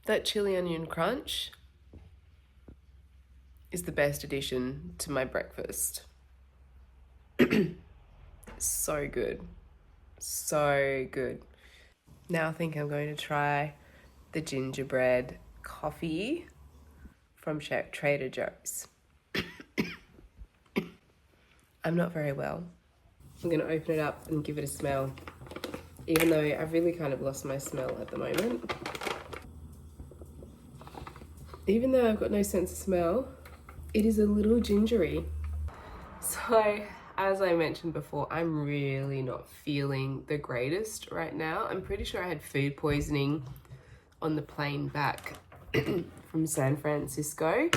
That chili onion crunch is the best addition to my breakfast. So good. So good. Now I think I'm going to try the gingerbread coffee from Trader Joe's. I'm not very well. I'm going to open it up and give it a smell, even though I've really kind of lost my smell at the moment. Even though I've got no sense of smell, it is a little gingery. So, as I mentioned before, I'm really not feeling the greatest right now. I'm pretty sure I had food poisoning on the plane back from San Francisco.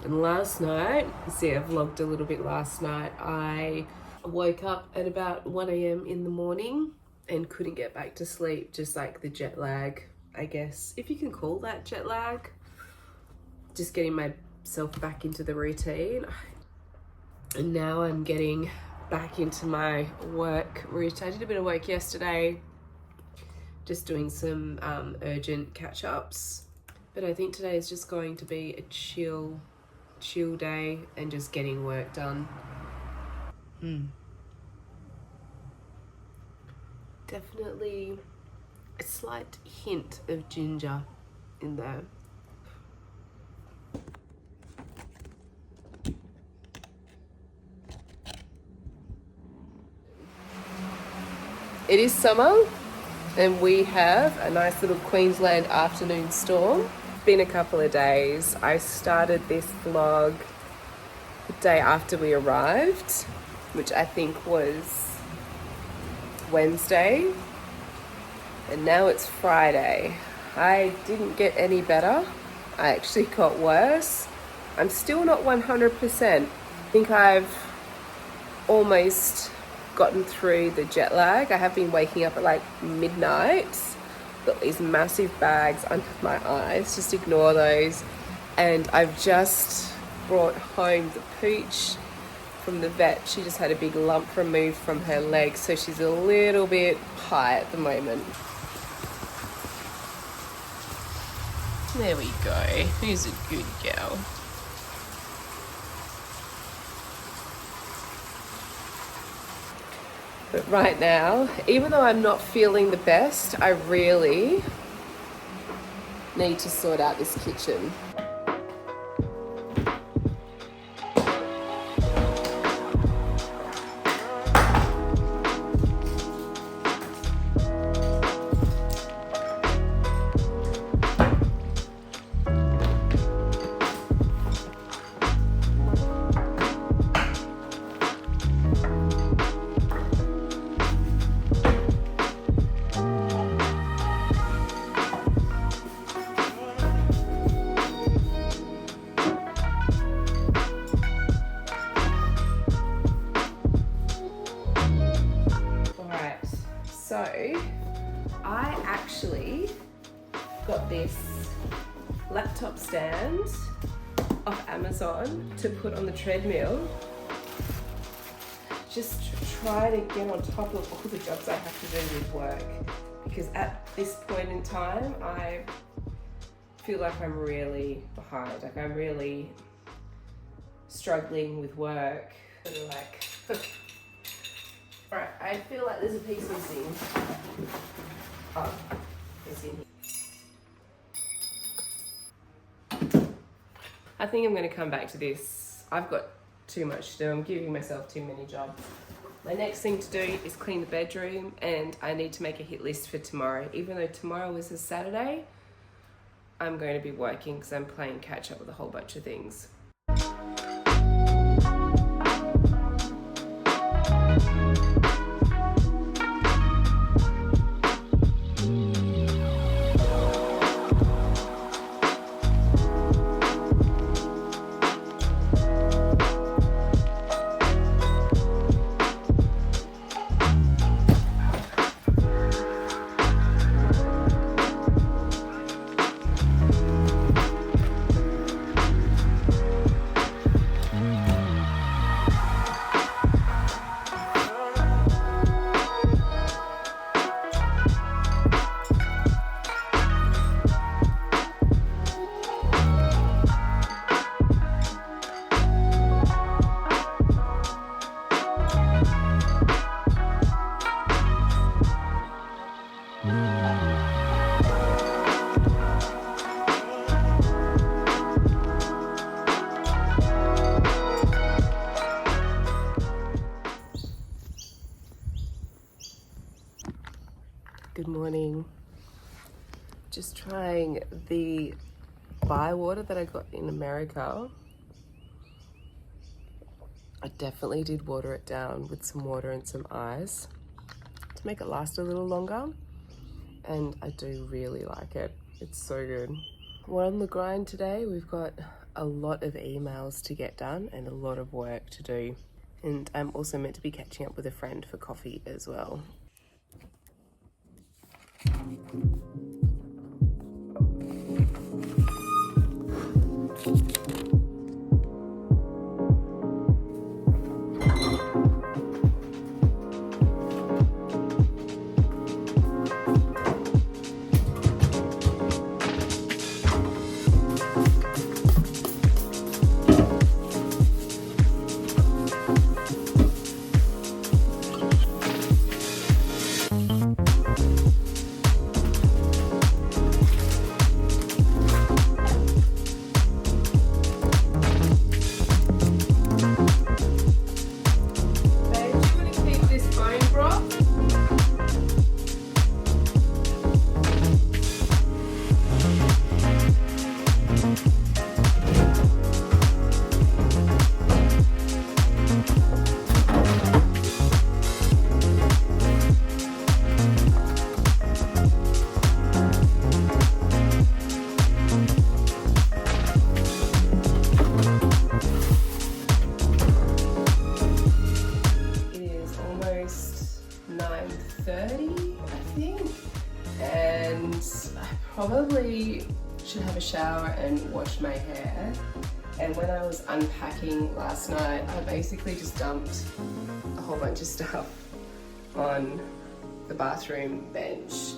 And last night, see, I vlogged a little bit last night, I woke up at about 1 a.m. in the morning and couldn't get back to sleep, just like the jet lag, I guess, if you can call that jet lag. Just getting myself back into the routine. And now I'm getting back into my work routine. I did a bit of work yesterday, just doing some urgent catch-ups. But I think today is just going to be a chill day and just getting work done. Definitely a slight hint of ginger in there. It is summer and we have a nice little Queensland afternoon storm. It's been a couple of days. I started this vlog the day after we arrived, which I think was Wednesday, and now it's Friday. I didn't get any better. I actually got worse. I'm still not 100%. I think I've almost gotten through the jet lag. I have been waking up at like midnight, got these massive bags under my eyes, just ignore those. And I've just brought home the pooch from the vet. She just had a big lump removed from her leg, so she's a little bit high at the moment. There we go. Who's a good girl? But right now, even though I'm not feeling the best, I really need to sort out this kitchen. So, I actually got this laptop stand off Amazon to put on the treadmill. Just try to get on top of all the jobs I have to do with work. Because at this point in time, I feel like I'm really behind. Like I'm really struggling with work. Sort of like, alright, I feel like there's a piece missing. Oh, it's in here. I think I'm going to come back to this. I've got too much to do. I'm giving myself too many jobs. My next thing to do is clean the bedroom, and I need to make a hit list for tomorrow. Even though tomorrow is a Saturday, I'm going to be working because I'm playing catch up with a whole bunch of things. Good morning. Just trying the bai water that I got in America. I definitely did water it down with some water and some ice to make it last a little longer, and I do really like it. It's so good. We're on the grind today. We've got a lot of emails to get done and a lot of work to do, and I'm also meant to be catching up with a friend for coffee as well. Probably should have a shower and wash my hair. And when I was unpacking last night, I basically just dumped a whole bunch of stuff on the bathroom bench.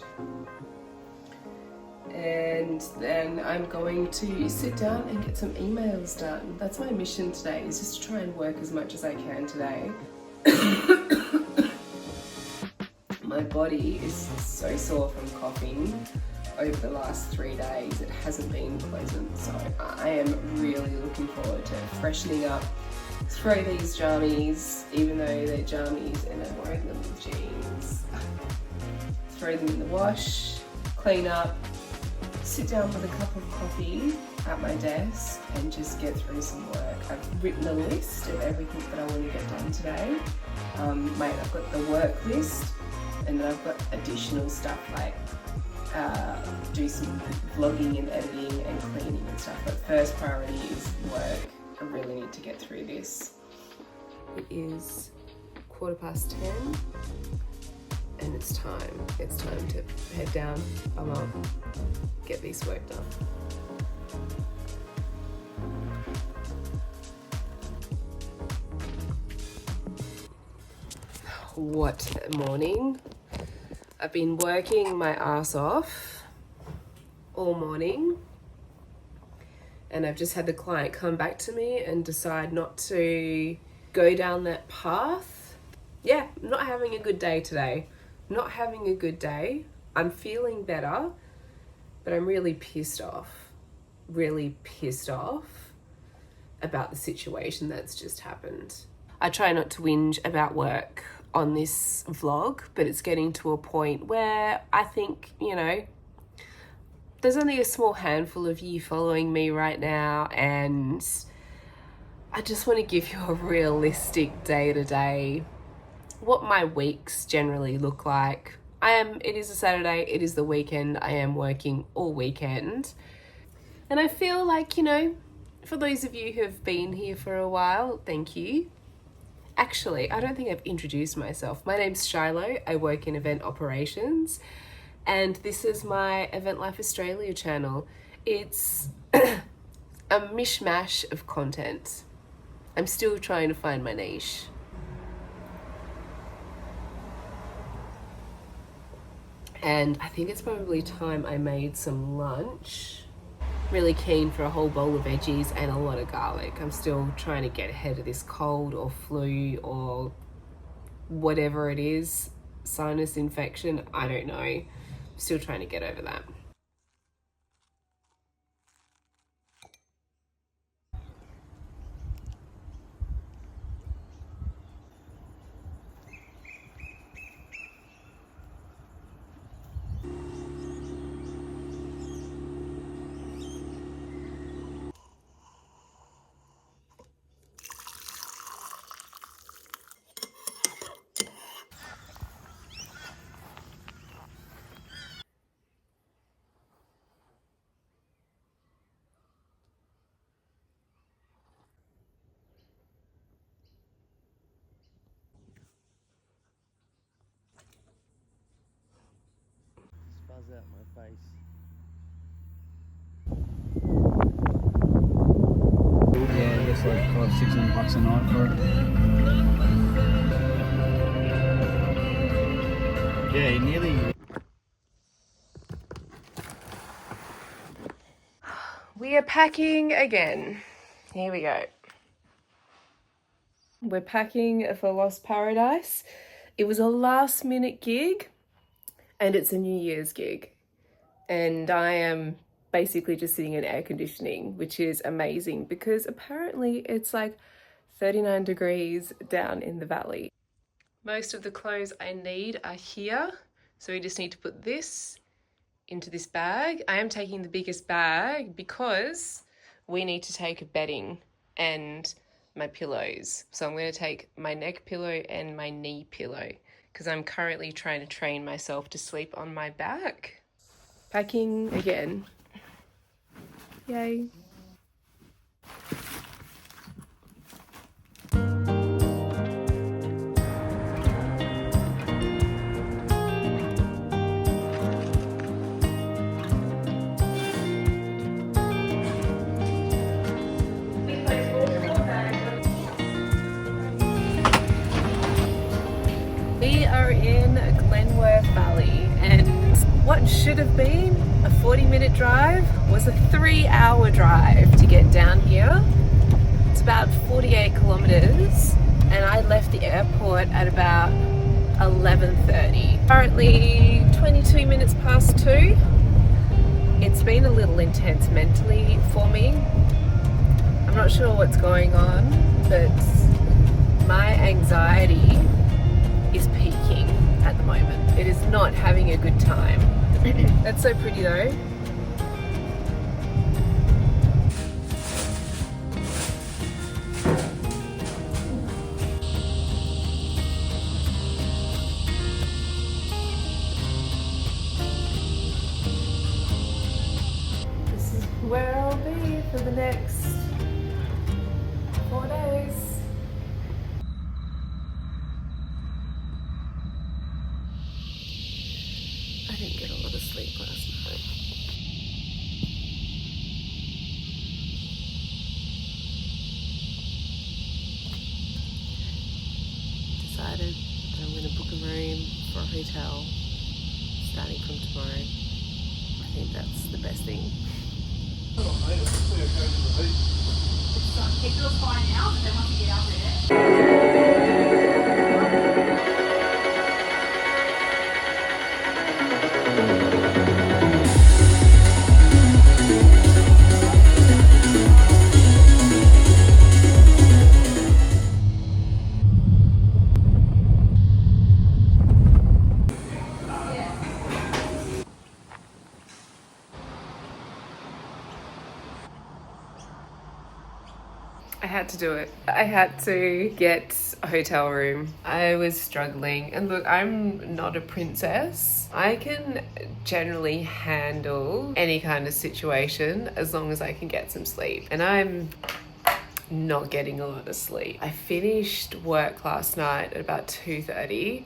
And then I'm going to sit down and get some emails done. That's my mission today, is just to try and work as much as I can today. My body is so sore from coughing over the last 3 days. It hasn't been pleasant, so I am really looking forward to freshening up. Throw these jammies, even though they're jammies and I'm wearing them with jeans. Throw them in the wash, clean up, sit down with a cup of coffee at my desk and just get through some work. I've written a list of everything that I want to get done today. I've got the work list, and then I've got additional stuff like do some vlogging and editing and cleaning and stuff, but first priority is work. I really need to get through this. It is 10:15 and it's time to head down, bum up, get this work done. What a morning. I've been working my ass off all morning, and I've just had the client come back to me and decide not to go down that path. Yeah, I'm not having a good day today. Not having a good day. I'm feeling better, but I'm really pissed off. Really pissed off about the situation that's just happened. I try not to whinge about work on this vlog, but it's getting to a point where I think, you know, there's only a small handful of you following me right now, and I just want to give you a realistic day-to-day, what my weeks generally look like. It is a Saturday, it is the weekend, I am working all weekend. And I feel like, you know, for those of you who have been here for a while, thank you. Actually, I don't think I've introduced myself. My name's Shiloh, I work in event operations, and this is my Event Life Australia channel. It's a mishmash of content. I'm still trying to find my niche. And I think it's probably time I made some lunch. Really keen for a whole bowl of veggies and a lot of garlic. I'm still trying to get ahead of this cold or flu or whatever it is, sinus infection, I don't know. Still trying to get over that. Spuzz out my face. Yeah, I guess like $500-600 a night for it. Yeah, nearly. We are packing again. Here we go. We're packing for Lost Paradise. It was a last minute gig and it's a New Year's gig. And I am basically just sitting in air conditioning, which is amazing because apparently it's like 39 degrees down in the valley. Most of the clothes I need are here. So we just need to put this into this bag. I am taking the biggest bag because we need to take bedding and my pillows. So I'm going to take my neck pillow and my knee pillow because I'm currently trying to train myself to sleep on my back. Packing again. Yay. We are in Glenworth Valley, and what should have been a 40-minute drive was a 3-hour drive to get down here. It's about 48 kilometers, and I left the airport at about 11:30. Currently 22 minutes past 2. It's been a little intense mentally for me. I'm not sure what's going on, but my anxiety is peaking at the moment. It is not having a good time. That's so pretty though. This is where I'll be for the next 4 days. I didn't get a lot of sleep last night. Decided that I'm going to book a room for a hotel starting from tomorrow. I think that's the best thing. It feels fine now, but then once you get out there. had to do it. I had to get a hotel room. I was struggling. And look, I'm not a princess. I can generally handle any kind of situation as long as I can get some sleep. And I'm not getting a lot of sleep. I finished work last night at about 2:30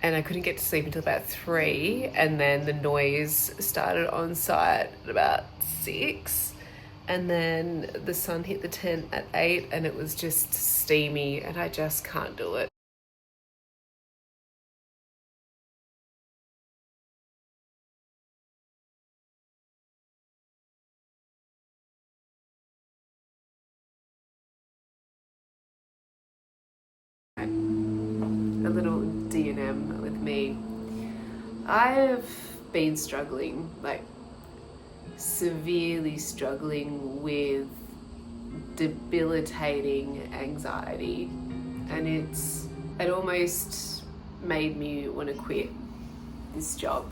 and I couldn't get to sleep until about 3, and then the noise started on site at about 6, and then the sun hit the tent at 8 and it was just steamy and I just can't do it. A little D&M with me. I've been struggling, like severely struggling with debilitating anxiety, and it almost made me want to quit this job.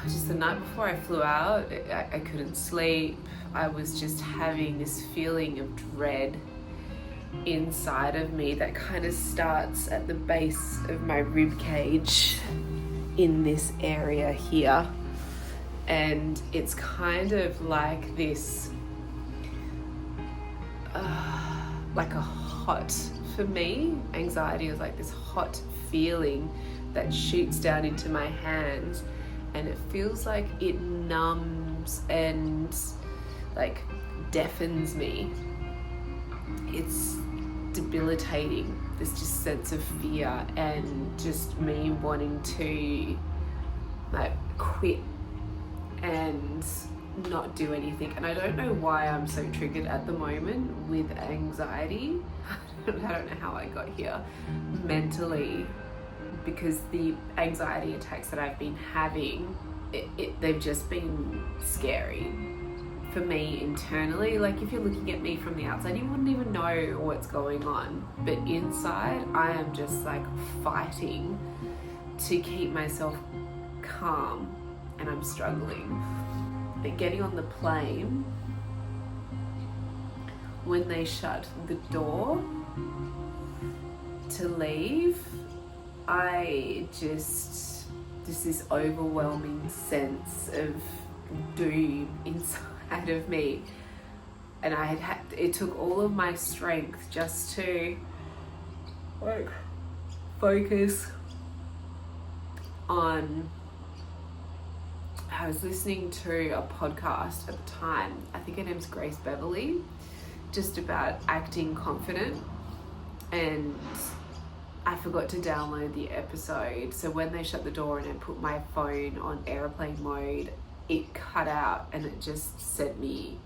Just the night before I flew out, I couldn't sleep. I was just having this feeling of dread inside of me that kind of starts at the base of my rib cage in this area here, and it's kind of like this like a hot, for me anxiety is like this hot feeling that shoots down into my hands, and it feels like it numbs and like deafens me. It's debilitating, this just sense of fear and just me wanting to like quit and not do anything. And I don't know why I'm so triggered at the moment with anxiety. I don't know how I got here mentally, because the anxiety attacks that I've been having, they've just been scary for me internally. Like if you're looking at me from the outside, you wouldn't even know what's going on, but inside I am just like fighting to keep myself calm, and I'm struggling. But getting on the plane, when they shut the door to leave, I just this overwhelming sense of doom inside of me, and it took all of my strength just to like focus on. I was listening to a podcast at the time, I think her name's Grace Beverly, just about acting confident, and I forgot to download the episode, so when they shut the door and I put my phone on airplane mode, it cut out and it just sent me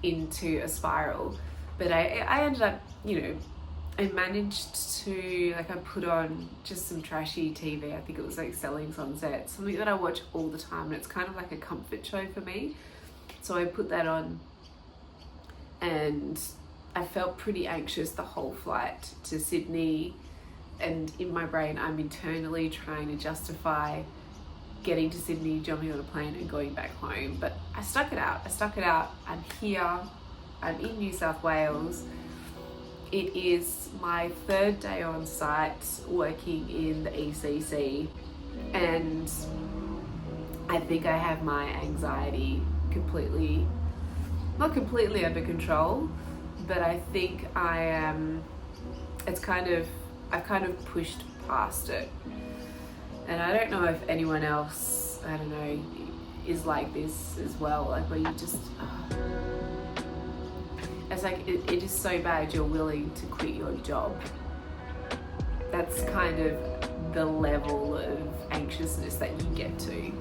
into a spiral. But I ended up, I managed to, I put on just some trashy TV. I think it was like Selling Sunset, something that I watch all the time, and it's kind of like a comfort show for me. So I put that on, and I felt pretty anxious the whole flight to Sydney, and in my brain I'm internally trying to justify getting to Sydney, jumping on a plane and going back home. But I stuck it out. I'm here. I'm in New South Wales. It is my 3rd day on site working in the ECC, and I think I have my anxiety not completely under control, but I think I've kind of pushed past it. And I don't know if anyone else, is like this as well, like where you just, it's like it is so bad you're willing to quit your job. That's kind of the level of anxiousness that you get to.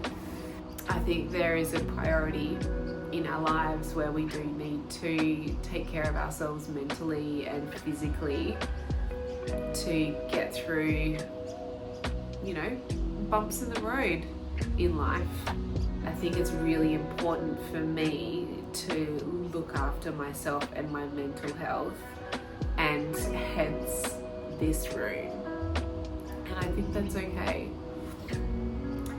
I think there is a priority in our lives where we do need to take care of ourselves mentally and physically to get through, bumps in the road in life. I think it's really important for me to look after myself and my mental health, and hence this room. And I think that's okay.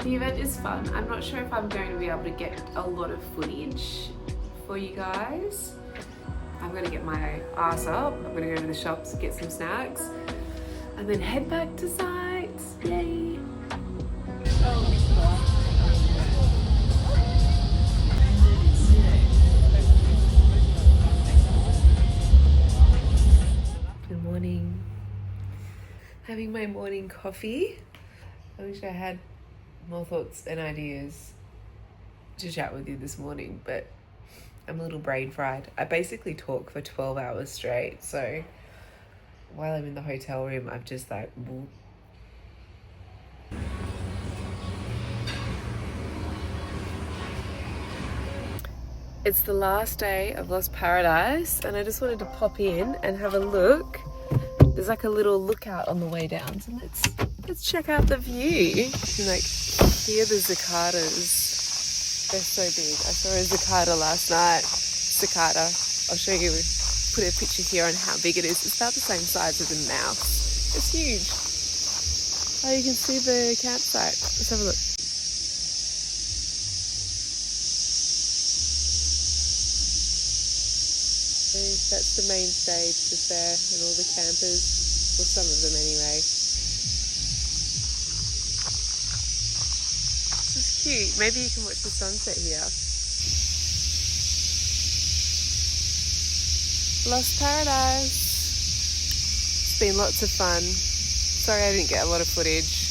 The event is fun. I'm not sure if I'm going to be able to get a lot of footage for you guys, I'm gonna get my ass up. I'm gonna go to the shops, get some snacks, and then head back to sites. Yay! Good morning. Having my morning coffee. I wish I had more thoughts and ideas to chat with you this morning, but I'm a little brain fried. I basically talk for 12 hours straight, so while I'm in the hotel room, I'm just like, whoop. It's the last day of Lost Paradise, and I just wanted to pop in and have a look. There's like a little lookout on the way down, so let's check out the view. You can like hear the cicadas. They're so big. I saw a cicada last night. Cicada. I'll show you, put a picture here on how big it is. It's about the same size as a mouse. It's huge. Oh, you can see the campsite. Let's have a look. So that's the main stage just there, and all the campers, well, some of them anyway. This is cute. Maybe you can watch the sunset here. Lost Paradise. It's been lots of fun. Sorry I didn't get a lot of footage.